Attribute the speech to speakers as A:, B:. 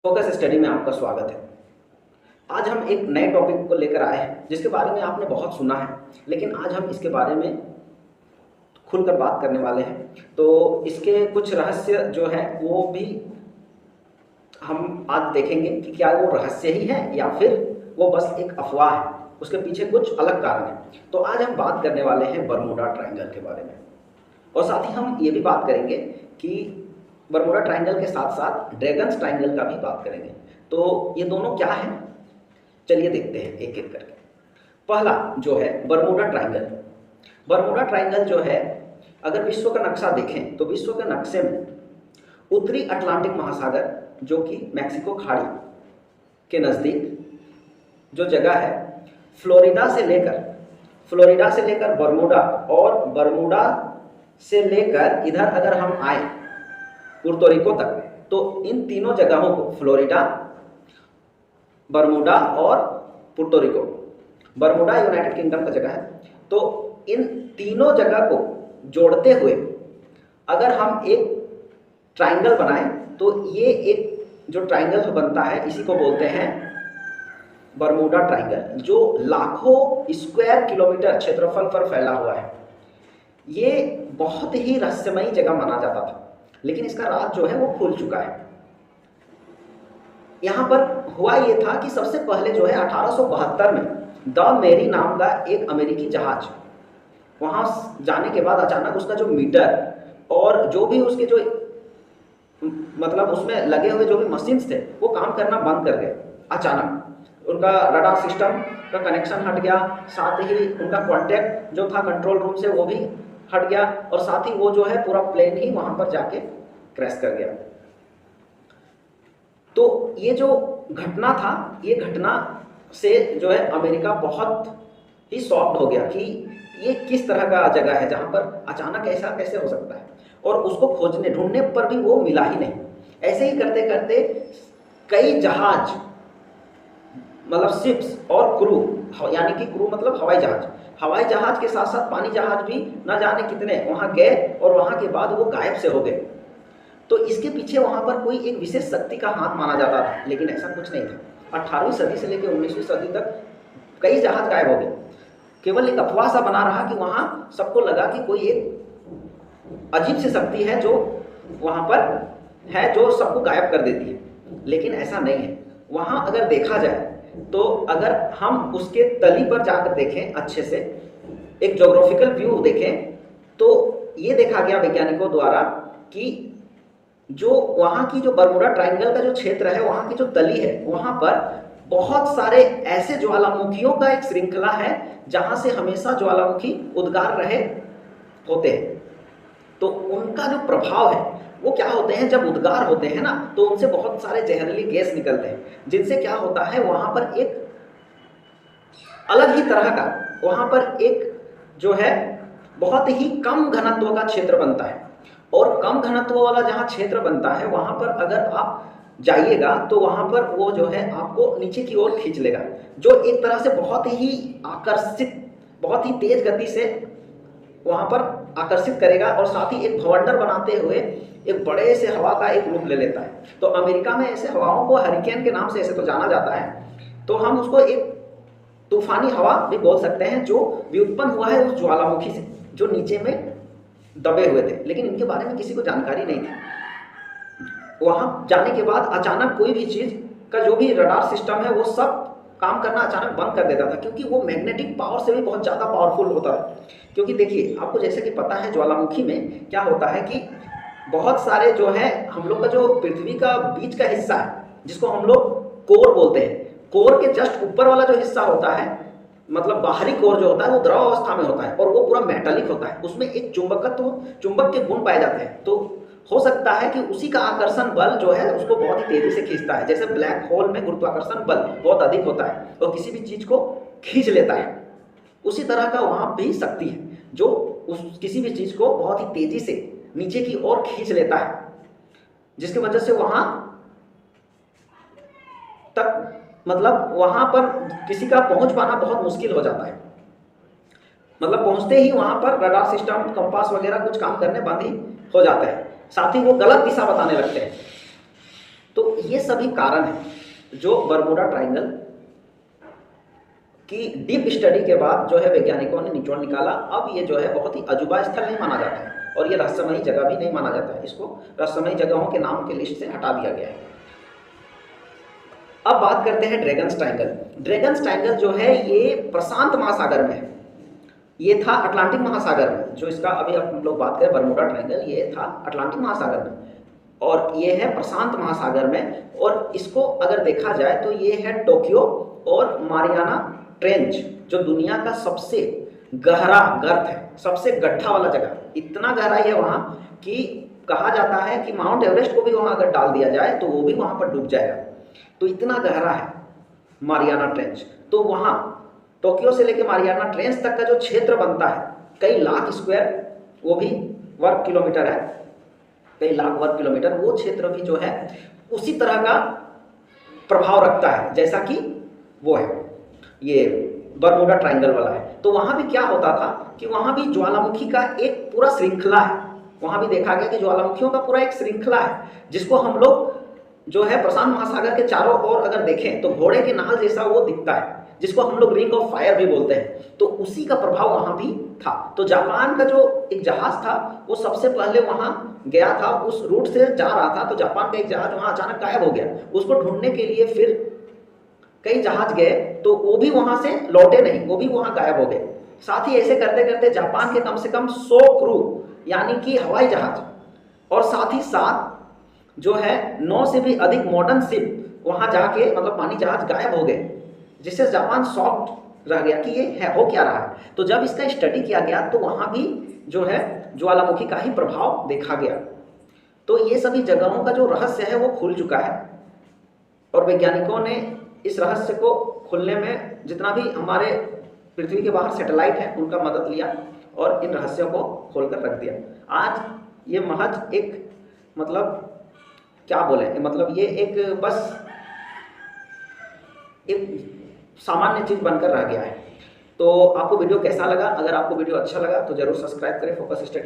A: Focus study में आपका स्वागत है। आज हम एक नए टॉपिक को लेकर आए हैं जिसके बारे में आपने बहुत सुना है, लेकिन आज हम इसके बारे में खुलकर बात करने वाले हैं। तो इसके कुछ रहस्य जो है वो भी हम आज देखेंगे कि क्या वो रहस्य ही है या फिर वो बस एक अफवाह है, उसके पीछे कुछ अलग कारण है। तो आज हम बात करने वाले हैं बरमूडा ट्रायंगल के बारे में, और साथ ही हम ये भी बात करेंगे कि बरमूडा ट्रायंगल के साथ साथ ड्रैगन्स ट्रायंगल का भी बात करेंगे। तो ये दोनों क्या है, चलिए देखते हैं एक एक करके। पहला जो है बरमूडा ट्रायंगल। बरमूडा ट्रायंगल जो है, अगर विश्व का नक्शा देखें तो विश्व के नक्शे में उत्तरी अटलांटिक महासागर जो कि मैक्सिको खाड़ी के नज़दीक जो जगह है, फ्लोरिडा से लेकर बरमूडा, और बरमूडा से लेकर इधर अगर हम आए पुर्तो रिको तक, तो इन तीनों जगहों को फ्लोरिडा, बरमूडा और पुर्तो रिको, बरमूडा यूनाइटेड किंगडम का जगह है, तो इन तीनों जगह को जोड़ते हुए अगर हम एक ट्रायंगल बनाएं तो ये एक जो ट्रायंगल बनता है इसी को बोलते हैं बरमूडा ट्रायंगल, जो लाखों स्क्वायर किलोमीटर क्षेत्रफल पर फैला हुआ है। ये बहुत ही रहस्यमयी जगह माना जाता था, लेकिन इसका राज जो है वो खुल चुका है। यहाँ पर हुआ ये था कि सबसे पहले जो है 1872 में द मेरी नाम का एक अमेरिकी जहाज वहाँ जाने के बाद अचानक उसका जो मीटर और जो भी उसके जो मतलब उसमें लगे हुए जो भी मशीन्स थे वो काम करना बंद कर गए। अचानक उनका रडार सिस्टम का कनेक्शन हट गया, साथ ही उनका कॉन्टैक्ट जो था कंट्रोल रूम से वो भी हट गया, और साथ ही वो जो है पूरा प्लेन ही वहां पर जाके क्रैश कर गया। तो ये जो घटना था, ये घटना से जो है अमेरिका बहुत ही शॉक्ड हो गया कि ये किस तरह का जगह है जहां पर अचानक ऐसा कैसे हो सकता है, और उसको ढूंढने पर भी वो मिला ही नहीं। ऐसे ही करते करते कई जहाज मतलब शिप्स और क्रू, यानी कि क्रू मतलब हवाई जहाज के साथ साथ पानी जहाज भी न जाने कितने वहां गए, और वहां के बाद वो गायब से हो गए। तो इसके पीछे वहां पर कोई एक विशेष शक्ति का हाथ माना जाता था, लेकिन ऐसा कुछ नहीं था। 18वीं सदी से लेकर 19वीं सदी तक कई जहाज गायब हो गए। केवल एक अफवाह सा बना रहा कि वहां सबको लगा कि कोई एक अजीब सी शक्ति है जो वहां पर है जो सबको गायब कर देती है, लेकिन ऐसा नहीं है। वहां अगर देखा जाए तो अगर हम उसके तली पर जाकर देखें, अच्छे से एक ज्योग्राफिकल व्यू देखें, तो ये देखा गया वैज्ञानिकों द्वारा कि जो वहाँ की जो बरमूडा ट्रायंगल का जो क्षेत्र है, वहाँ की जो तली है, वहाँ पर बहुत सारे ऐसे ज्वालामुखियों का एक श्रृंखला है जहाँ से हमेशा ज्वालामुखी उद्गार रहे होते हैं। तो उनका जो प्रभाव है वो क्या होते हैं, जब उद्गार होते हैं ना, तो उनसे बहुत सारे जहरीली गैस निकलते हैं, जिनसे क्या होता है वहाँ पर एक अलग ही तरह का, वहाँ पर एक जो है बहुत ही कम घनत्व का क्षेत्र बनता है। और कम घनत्व वाला जहाँ क्षेत्र बनता है वहाँ पर अगर आप जाइएगा तो वहाँ पर वो जो है आपको नीचे की ओर खींच लेगा, जो एक तरह से बहुत ही आकर्षित, बहुत ही तेज गति से वहाँ पर आकर्षित करेगा, और साथ ही एक भवंडर बनाते हुए एक बड़े से हवा का एक रूप ले लेता है। तो अमेरिका में ऐसे हवाओं को हरिकेन के नाम से ऐसे तो जाना जाता है, तो हम उसको एक तूफानी हवा भी बोल सकते हैं, जो व्युत्पन्न हुआ है उस ज्वालामुखी से जो नीचे में दबे हुए थे, लेकिन इनके बारे में किसी को जानकारी नहीं थी। वहां जाने के बाद अचानक कोई भी चीज का जो भी रडार सिस्टम है वो सब काम करना अचानक बंद कर देता था, क्योंकि वो मैग्नेटिक पावर से भी बहुत ज़्यादा पावरफुल होता है। क्योंकि देखिए, आपको जैसे कि पता है ज्वालामुखी में क्या होता है कि बहुत सारे जो है हम लोग का जो पृथ्वी का बीच का हिस्सा है जिसको हम लोग कोर बोलते हैं, कोर के जस्ट ऊपर वाला जो हिस्सा होता है, मतलब बाहरी कोर जो होता है वो द्रव अवस्था में होता है और वो पूरा मेटालिक होता है, उसमें एक चुंबक के गुण पाए जाते हैं। तो हो सकता है कि उसी का आकर्षण बल जो है उसको बहुत ही तेजी से खींचता है, जैसे ब्लैक होल में गुरुत्वाकर्षण बल बहुत अधिक होता है और किसी भी चीज को खींच लेता है, उसी तरह का वहां भी शक्ति है जो किसी भी चीज को बहुत ही तेजी से नीचे की ओर खींच लेता है, जिसकी वजह से वहां तक मतलब वहां पर किसी का पहुंच पाना बहुत मुश्किल हो जाता है। मतलब पहुंचते ही वहां पर रडार सिस्टम, कंपास वगैरह कुछ काम करने बंद ही हो जाता है, साथ ही वो गलत दिशा बताने लगते हैं। तो ये सभी कारण हैं जो बरमूडा ट्रायंगल की डीप स्टडी के बाद जो है वैज्ञानिकों ने निचोड़ निकाला। अब ये जो है बहुत ही अजूबा स्थल नहीं माना जाता है और ये रहस्यमयी जगह भी नहीं माना जाता है, इसको रहस्यमयी जगहों के नाम के लिस्ट से हटा दिया गया है। अब बात करते हैं ड्रैगन्स ट्रायंगल। ड्रैगन्स ट्रायंगल जो है ये प्रशांत महासागर में है, ये था अटलांटिक महासागर में। जो इसका अभी हम लोग बात करें बरमूडा ट्रायंगल, ये था अटलांटिक महासागर में और ये है प्रशांत महासागर में। और इसको अगर देखा जाए तो ये है टोक्यो और मारियाना ट्रेंच, जो दुनिया का सबसे गहरा गर्त है, सबसे गड्ढा वाला जगह। इतना गहराई है वहाँ कि कहा जाता है कि माउंट एवरेस्ट को भी वहाँ अगर डाल दिया जाए तो वो भी वहाँ पर डूब जाएगा, तो इतना गहरा है मारियाना ट्रेंच। तो वहाँ टोक्यो से लेकर मारियाना ट्रेंच तक का जो क्षेत्र बनता है, कई लाख स्क्वायर, वो भी वर्ग किलोमीटर है, कई लाख वर्ग किलोमीटर, वो क्षेत्र भी जो है उसी तरह का प्रभाव रखता है जैसा कि वो है ये बरमूडा ट्रायंगल वाला है। तो वहाँ भी क्या होता था कि वहाँ भी ज्वालामुखी का एक पूरा श्रृंखला है। वहाँ भी देखा गया कि ज्वालामुखियों का पूरा एक श्रृंखला है, जिसको हम लोग जो है प्रशांत महासागर के चारों ओर अगर देखें तो घोड़े के नाल जैसा वो दिखता है, जिसको हम लोग रिंग ऑफ फायर भी बोलते हैं। तो उसी का प्रभाव वहाँ भी था। तो जापान का जो एक जहाज था वो सबसे पहले वहाँ गया था, उस रूट से जा रहा था। तो जापान का एक जहाज वहाँ अचानक गायब हो गया। उसको ढूंढने के लिए फिर कई जहाज गए, तो वो भी वहाँ से लौटे नहीं, वो भी वहाँ गायब हो गए। साथ ही ऐसे करते करते जापान के कम से कम 100 क्रू यानी कि हवाई जहाज और साथ ही साथ जो है 9 से भी अधिक मॉडर्न शिप वहाँ जाके मतलब पानी जहाज गायब हो गए, जिससे जापान शॉक्ड रह गया कि ये है हो क्या रहा है। तो जब इसका स्टडी किया गया तो वहाँ भी जो है ज्वालामुखी का ही प्रभाव देखा गया। तो ये सभी जगहों का जो रहस्य है वो खुल चुका है और वैज्ञानिकों ने इस रहस्य को खुलने में जितना भी हमारे पृथ्वी के बाहर सैटेलाइट है उनका मदद लिया और इन रहस्यों को खोलकर रख दिया। आज ये महज एक मतलब क्या बोले, मतलब ये एक बस एक सामान्य चीज बनकर रह गया है। तो आपको वीडियो कैसा लगा? अगर आपको वीडियो अच्छा लगा तो जरूर सब्सक्राइब करें फोकस स्टडी।